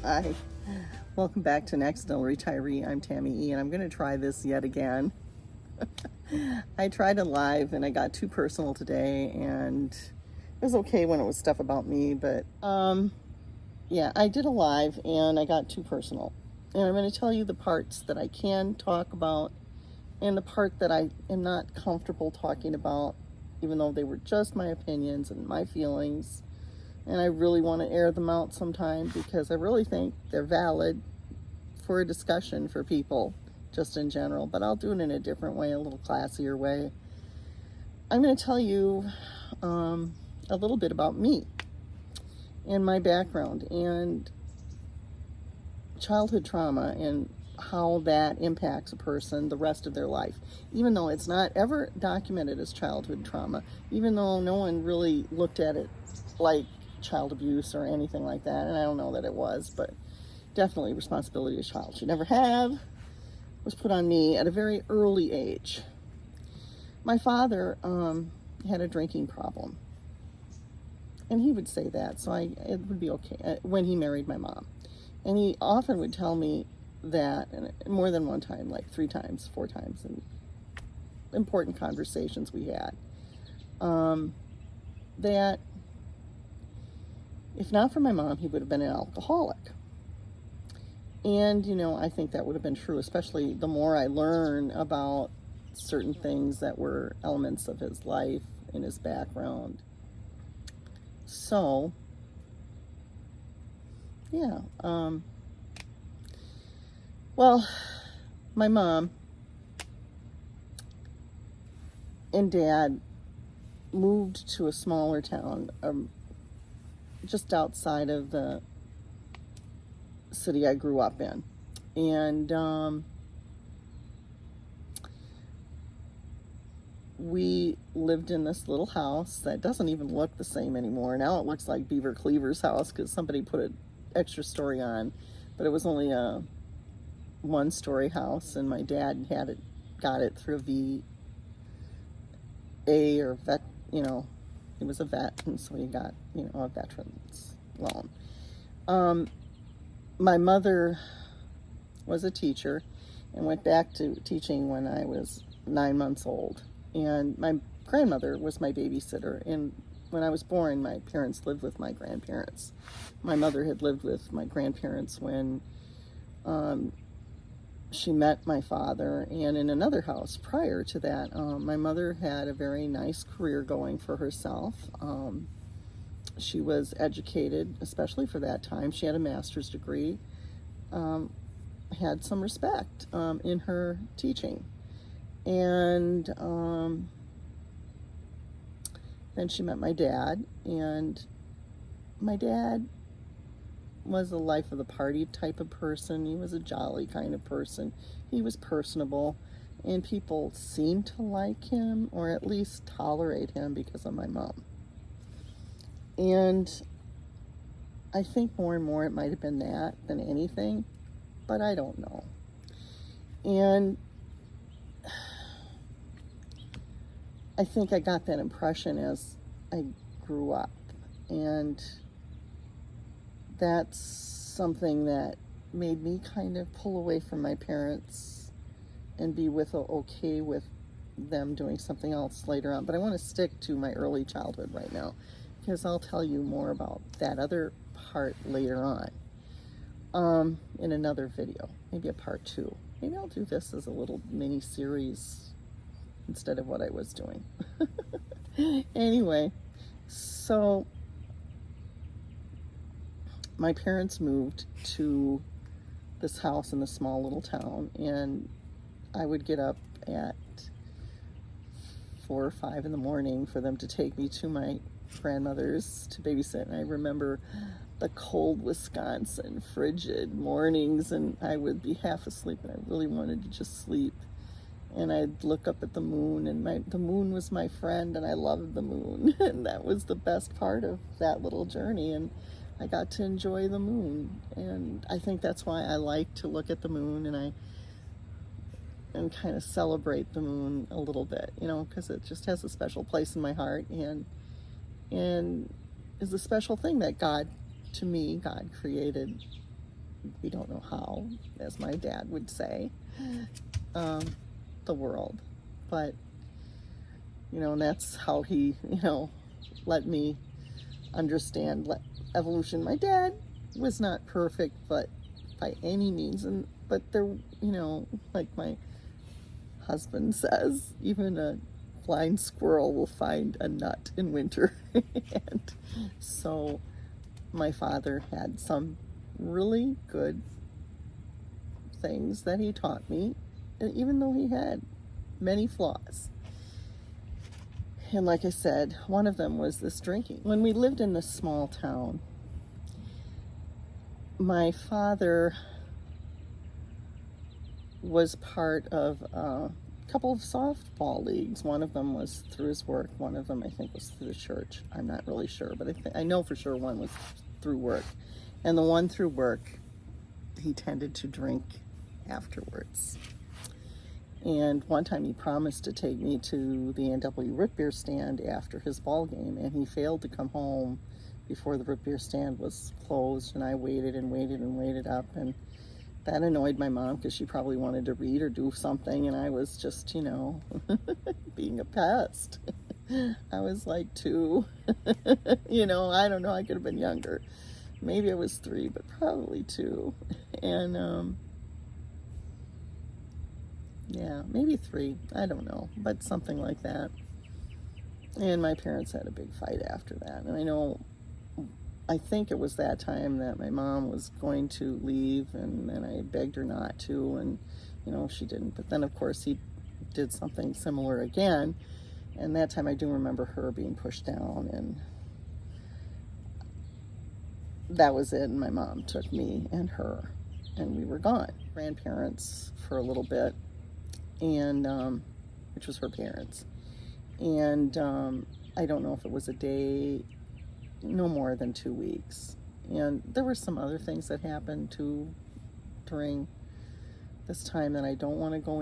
Hi, welcome back to An Accidental Retiree. I'm Tammy E, and I'm going to try this yet again. I tried a live and I got too personal today, and it was okay when it was stuff about me, but yeah, I did a live and I got too personal. And I'm going to tell you the parts that I can talk about and the part that I am not comfortable talking about, even though they were just my opinions and my feelings. And I really want to air them out sometime because I really think they're valid for a discussion for people just in general, but I'll do it in a different way, a little classier way. I'm going to tell you a little bit about me and my background and childhood trauma and how that impacts a person the rest of their life, even though it's not ever documented as childhood trauma, even though no one really looked at it like child abuse or anything like that, and I don't know that it was, but definitely responsibility a child should never have was put on me at a very early age. My father had a drinking problem, and he would say that, so it would be okay when he married my mom, and he often would tell me that, and more than one time, like 3 times, 4 times, in important conversations we had, that if not for my mom, he would have been an alcoholic. And, I think that would have been true, especially the more I learn about certain things that were elements of his life and his background. So, yeah. Well, my mom and dad moved to a smaller town, just outside of the city I grew up in. And we lived in this little house that doesn't even look the same anymore. Now it looks like Beaver Cleaver's house because somebody put an extra story on, but it was only a 1-story house, and my dad got it through a VA or vet, he was a vet, and so he got, a veteran's loan. My mother was a teacher and went back to teaching when I was 9 months old. And my grandmother was my babysitter. And when I was born, my parents lived with my grandparents. My mother had lived with my grandparents when she met my father, and in another house prior to that. My mother had a very nice career going for herself. She was educated, especially for that time. She had a master's degree, had some respect in her teaching. And then she met my dad, and my dad was a life of the party type of person. He was a jolly kind of person. He was personable, and people seemed to like him, or at least tolerate him because of my mom. And I think more and more it might have been that than anything, but I don't know. And I think I got that impression as I grew up. And that's something that made me kind of pull away from my parents and be okay with them doing something else later on. But I want to stick to my early childhood right now, because I'll tell you more about that other part later on in another video, maybe a part 2. Maybe I'll do this as a little mini series instead of what I was doing. Anyway, so my parents moved to this house in this small little town, and I would get up at 4 or 5 in the morning for them to take me to my grandmother's to babysit. And I remember the cold Wisconsin frigid mornings, and I would be half asleep, and I really wanted to just sleep. And I'd look up at the moon, and the moon was my friend, and I loved the moon. And that was the best part of that little journey, and I got to enjoy the moon. And I think that's why I like to look at the moon, and kind of celebrate the moon a little bit, because it just has a special place in my heart, and is a special thing that God created we don't know how, as my dad would say, the world. But, and that's how he, let me understand evolution. My dad was not perfect, but by any means, but there, like my husband says, even a blind squirrel will find a nut in winter. And so my father had some really good things that he taught me, and even though he had many flaws. And like I said, one of them was this drinking. When we lived in this small town, my father was part of a couple of softball leagues. One of them was through his work. One of them, I think, was through the church. I'm not really sure, but I know for sure one was through work. And the one through work, he tended to drink afterwards. And one time he promised to take me to the A&W root beer stand after his ball game, and he failed to come home before the root beer stand was closed, and I waited and waited and waited up, and that annoyed my mom because she probably wanted to read or do something, and I was just, being a pest. I was like 2. I don't know, I could have been younger. Maybe I was 3, but probably 2. And, yeah, maybe 3. I don't know, but something like that. And my parents had a big fight after that. And I think it was that time that my mom was going to leave, and then I begged her not to, and, she didn't. But then, of course, he did something similar again, and that time I do remember her being pushed down, and that was it. And my mom took me and her, and we were gone. Grandparents for a little bit, and which was her parents. And I don't know if it was a day, no more than 2 weeks. And there were some other things that happened too during this time that I don't want to go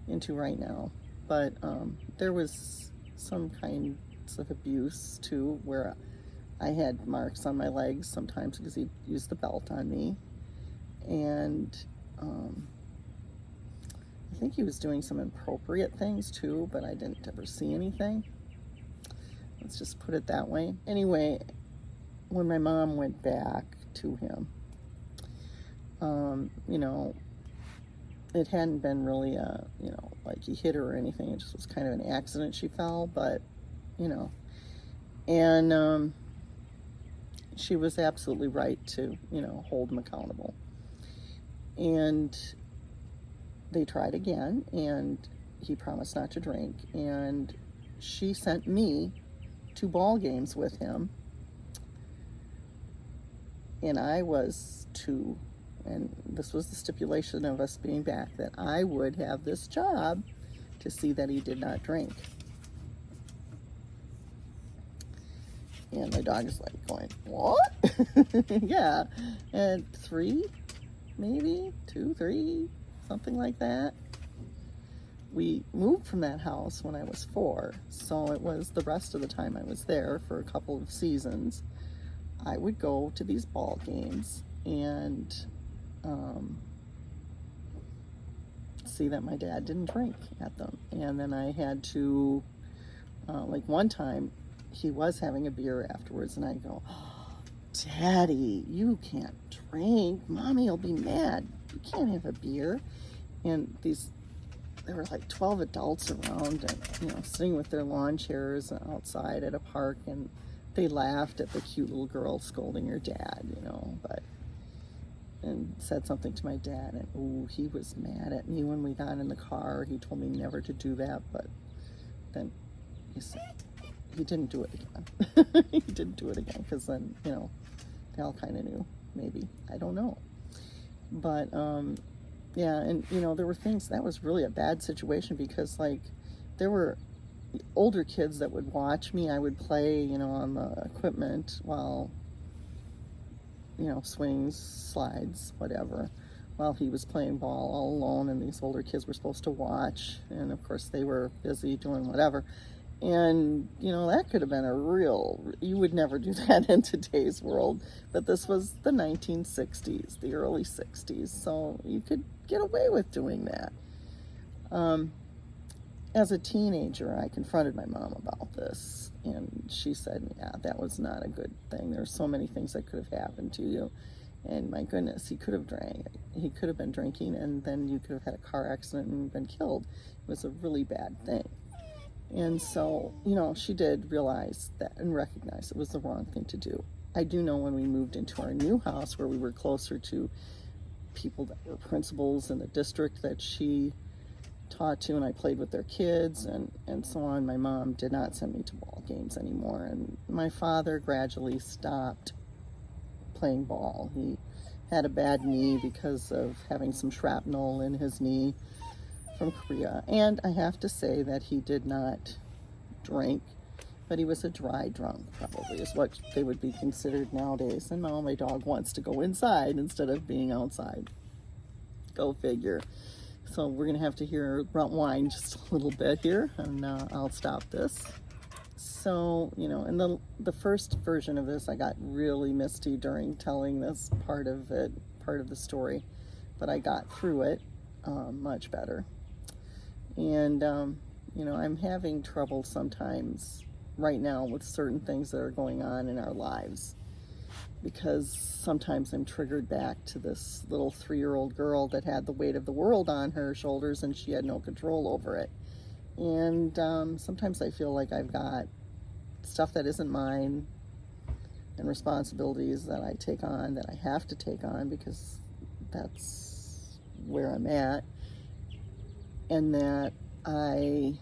into right now. But there was some kinds of abuse too, where I had marks on my legs sometimes because he used the belt on me. And I think he was doing some inappropriate things too, but I didn't ever see anything. Let's just put it that way. Anyway, when my mom went back to him, it hadn't been really like he hit her or anything. It just was kind of an accident. She fell, but, and she was absolutely right to, hold him accountable. And they tried again, and he promised not to drink, and she sent me to ball games with him, and I was 2, and this was the stipulation of us being back, that I would have this job to see that he did not drink. And my dog is like going, what? Yeah. And 3, maybe 2, 3, something like that. We moved from that house when I was 4, so it was the rest of the time I was there for a couple of seasons. I would go to these ball games and see that my dad didn't drink at them. And then I had to, like one time, he was having a beer afterwards, and I go, oh, Daddy, you can't drink. Mommy will be mad. You can't have a beer. And there were like 12 adults around, and sitting with their lawn chairs outside at a park, and they laughed at the cute little girl scolding her dad, and said something to my dad, and he was mad at me when we got in the car. He told me never to do that, but then he didn't do it again. He didn't do it again, because then, they all kind of knew, maybe. I don't know. But, yeah, and, there were things, that was really a bad situation, because, like, there were older kids that would watch me. I would play, on the equipment while, swings, slides, whatever, while he was playing ball all alone, and these older kids were supposed to watch, and of course they were busy doing whatever. And, that could have been you would never do that in today's world. But this was the 1960s, the early 60s, so you could get away with doing that. As a teenager, I confronted my mom about this, and she said, yeah, that was not a good thing. There are so many things that could have happened to you. And my goodness, he could have drank. He could have been drinking, and then you could have had a car accident and been killed. It was a really bad thing. And so, she did realize that and recognize it was the wrong thing to do. I do know when we moved into our new house where we were closer to people that were principals in the district that she taught to, and I played with their kids and so on, my mom did not send me to ball games anymore. And my father gradually stopped playing ball. He had a bad knee because of having some shrapnel in his knee from Korea. And I have to say that he did not drink, but he was a dry drunk, probably is what they would be considered nowadays. And now my dog wants to go inside instead of being outside. Go figure. So we're going to have to hear whine just a little bit here, and I'll stop this. So, in the first version of this, I got really misty during telling this part of the story, but I got through it much better. And, I'm having trouble sometimes right now with certain things that are going on in our lives, because sometimes I'm triggered back to this little 3-year-old girl that had the weight of the world on her shoulders and she had no control over it. And sometimes I feel like I've got stuff that isn't mine and responsibilities that I take on, that I have to take on because that's where I'm at, and that I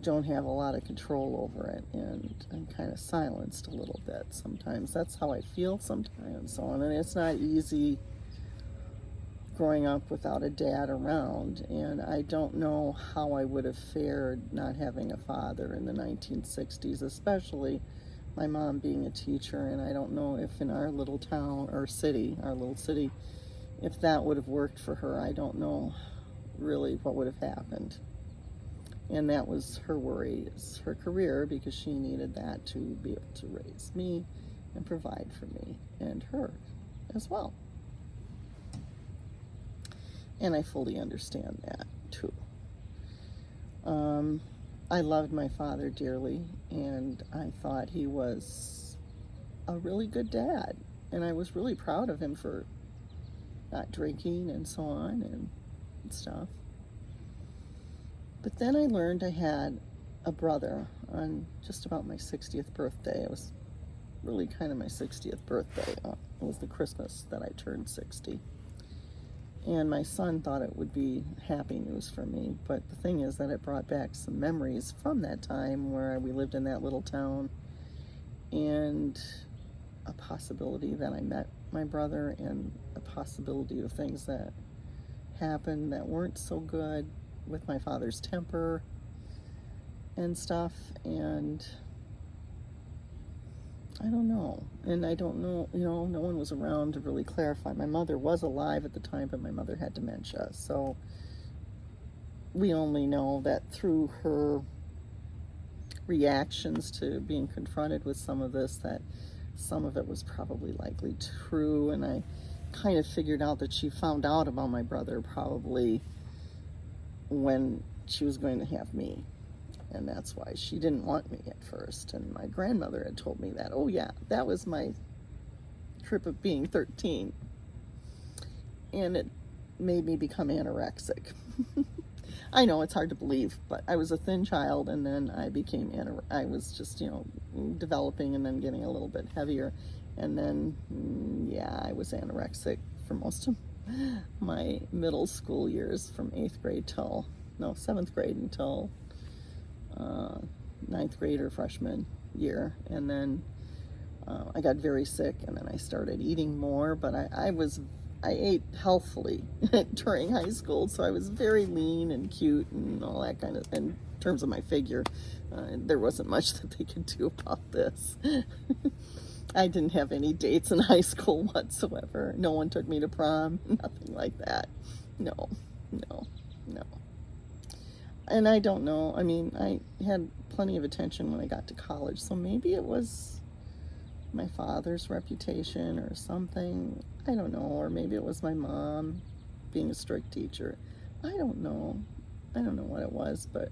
don't have a lot of control over it, and I'm kind of silenced a little bit sometimes. That's how I feel sometimes. And it's not easy growing up without a dad around, and I don't know how I would have fared not having a father in the 1960s, especially my mom being a teacher. And I don't know if in our little town or city, our little city, if that would have worked for her. I don't know really what would have happened. And that was her worry, is her career, because she needed that to be able to raise me and provide for me and her as well. And I fully understand that too. I loved my father dearly, and I thought he was a really good dad. And I was really proud of him for not drinking and so on and stuff. But then I learned I had a brother on just about my 60th birthday. It was really kind of my 60th birthday. It was the Christmas that I turned 60. And my son thought it would be happy news for me. But the thing is that it brought back some memories from that time where we lived in that little town, and a possibility that I met my brother, and a possibility of things that happened that weren't so good with my father's temper and stuff. And I don't know. And I don't know, no one was around to really clarify. My mother was alive at the time, but my mother had dementia. So we only know that through her reactions to being confronted with some of this, that some of it was probably likely true. And I kind of figured out that she found out about my brother probably when she was going to have me. And that's why she didn't want me at first. And my grandmother had told me that, oh yeah, that was my trip of being 13. And it made me become anorexic. I know it's hard to believe, but I was a thin child, and then I became I was just, developing and then getting a little bit heavier. And then, I was anorexic for most of my middle school years, from 7th grade until 9th grade or freshman year. And then I got very sick, and then I started eating more, but I ate healthfully during high school, so I was very lean and cute and all that kind of, in terms of my figure. There wasn't much that they could do about this. I didn't have any dates in high school whatsoever. No one took me to prom, nothing like that. No. And I don't know. I mean, I had plenty of attention when I got to college, so maybe it was my father's reputation or something. I don't know. Or maybe it was my mom being a strict teacher. I don't know. I don't know what it was, but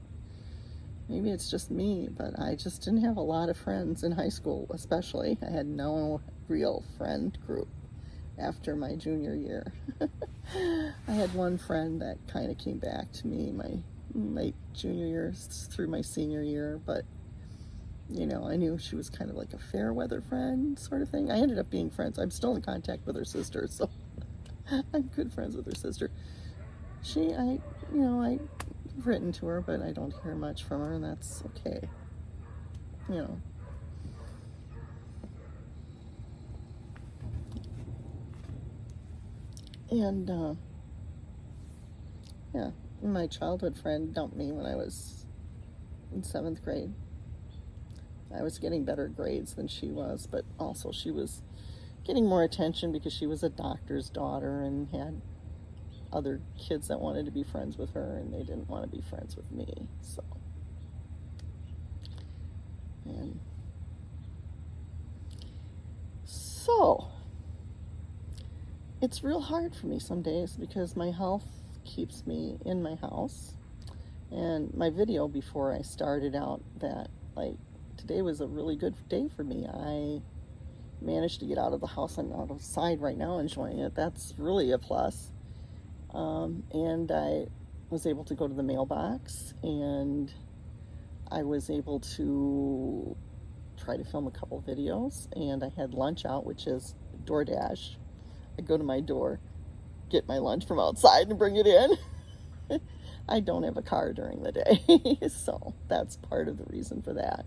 maybe it's just me. But I just didn't have a lot of friends in high school, especially. I had no real friend group after my junior year. I had one friend that kind of came back to me my late junior year through my senior year, but you know, I knew she was kind of like a fair weather friend sort of thing. I ended up being friends. I'm still in contact with her sister, so I'm good friends with her sister. I've written to her, but I don't hear much from her, and that's okay. You know. And yeah, my childhood friend dumped me when I was in 7th grade. I was getting better grades than she was, but also she was getting more attention because she was a doctor's daughter and had other kids that wanted to be friends with her, and they didn't want to be friends with me. So it's real hard for me some days because my health keeps me in my house. And my video before I started out that, like, today was a really good day for me. I managed to get out of the house. I'm outside right now enjoying it. That's really a plus. And I was able to go to the mailbox, and I was able to try to film a couple videos, and I had lunch out, which is DoorDash. I go to my door, get my lunch from outside and bring it in. I don't have a car during the day, so that's part of the reason for that.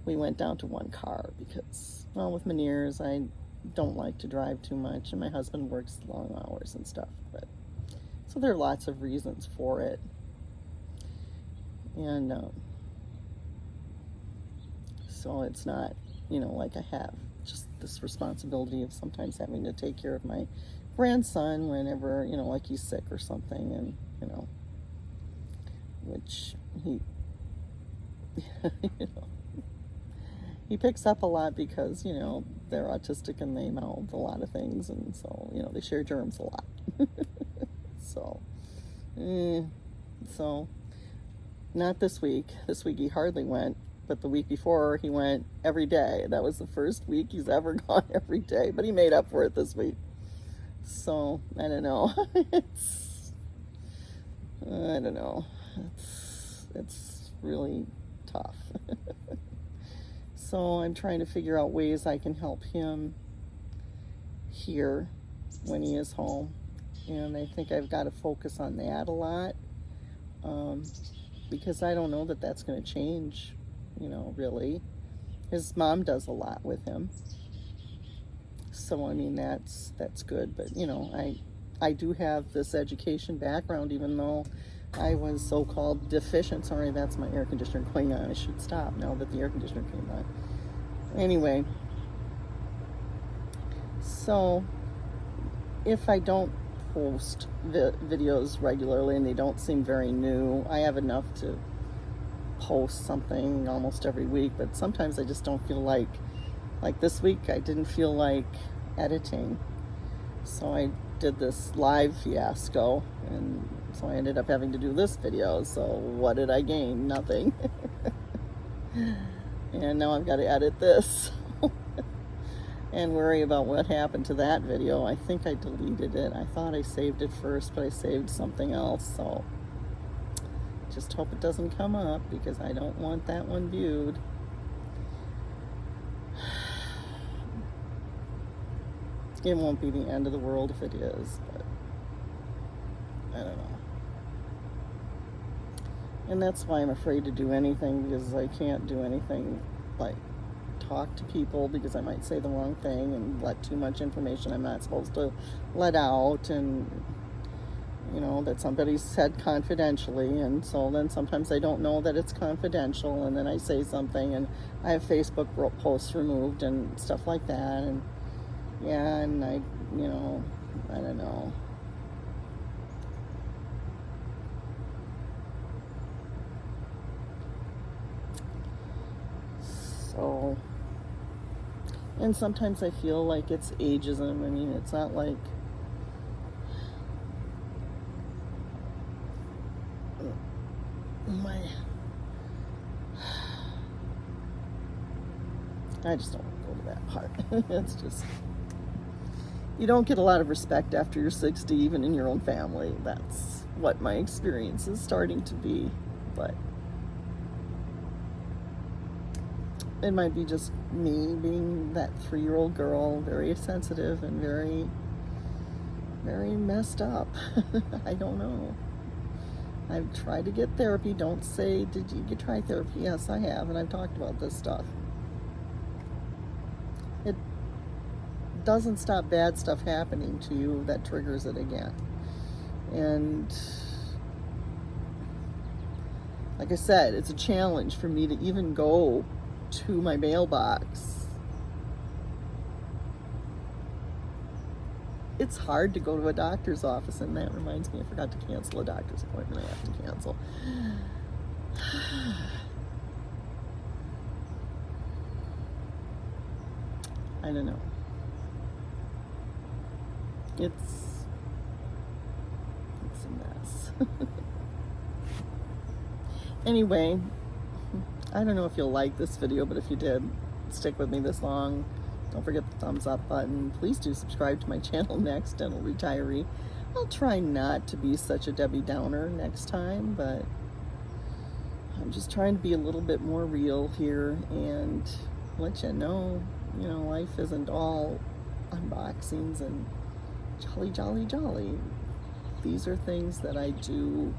We went down to one car because, well, with Meniere's, I don't like to drive too much, and my husband works long hours and stuff, but so there are lots of reasons for it. And so it's not, like I have just this responsibility of sometimes having to take care of my grandson whenever, like he's sick or something, and, which he, he picks up a lot because, they're autistic and they mouth a lot of things, and so, they share germs a lot. So, not this week. This week he hardly went, but the week before he went every day. That was the first week he's ever gone every day, but he made up for it this week. So, I don't know. I don't know. It's really tough. So I'm trying to figure out ways I can help him here when he is home. And I think I've got to focus on that a lot, because I don't know that that's going to change, really. His mom does a lot with him. So, I mean, that's good. But, I do have this education background, even though I was so-called deficient. Sorry, that's my air conditioner going on. I should stop now that the air conditioner came on. Anyway, so if I don't post videos regularly and they don't seem very new, I have enough to post something almost every week, but sometimes I just don't feel like this week I didn't feel like editing, so I did this live fiasco, and so I ended up having to do this video. So what did I gain? Nothing. And now I've got to edit this and worry about what happened to that video. I think I deleted it. I thought I saved it first, but I saved something else, so just hope it doesn't come up because I don't want that one viewed. It won't be the end of the world if it is, but I don't know. And that's why I'm afraid to do anything, because I can't do anything like talk to people because I might say the wrong thing and let too much information I'm not supposed to let out, and that somebody said confidentially, and so then sometimes I don't know that it's confidential, and then I say something and I have Facebook posts removed and stuff like that, and yeah, and I don't know. And sometimes I feel like it's ageism. I mean, it's not like I just don't want to go to that part. It's just, you don't get a lot of respect after you're 60, even in your own family. That's what my experience is starting to be. But it might be just me being that 3-year-old girl, very sensitive and very, very messed up. I don't know. I've tried to get therapy. Don't say, did you try therapy? Yes, I have, and I've talked about this stuff. It doesn't stop bad stuff happening to you that triggers it again. And like I said, it's a challenge for me to even go to my mailbox. It's hard to go to a doctor's office, and that reminds me, I forgot to cancel a doctor's appointment I have to cancel. I don't know. It's a mess. Anyway, I don't know if you'll like this video, but if you did, stick with me this long. Don't forget the thumbs up button. Please do subscribe to my channel, Accidental Retiree. I'll try not to be such a Debbie Downer next time, but I'm just trying to be a little bit more real here and let you know, life isn't all unboxings and jolly, jolly, jolly. These are things that I do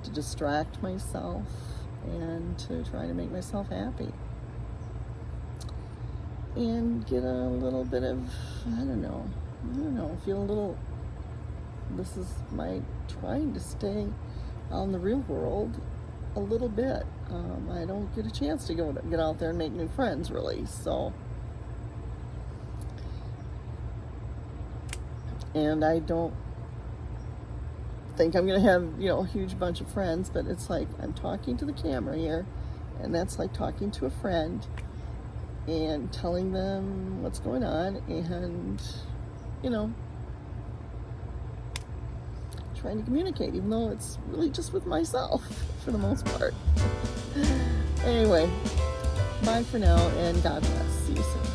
to distract myself and to try to make myself happy and get a little bit of, I don't know, feel a little, this is my trying to stay out in the real world a little bit. I don't get a chance to get out there and make new friends, really, so. And I don't think I'm going to have, a huge bunch of friends, but it's like I'm talking to the camera here, and that's like talking to a friend and telling them what's going on and, trying to communicate, even though it's really just with myself for the most part. Anyway, bye for now, and God bless. See you soon.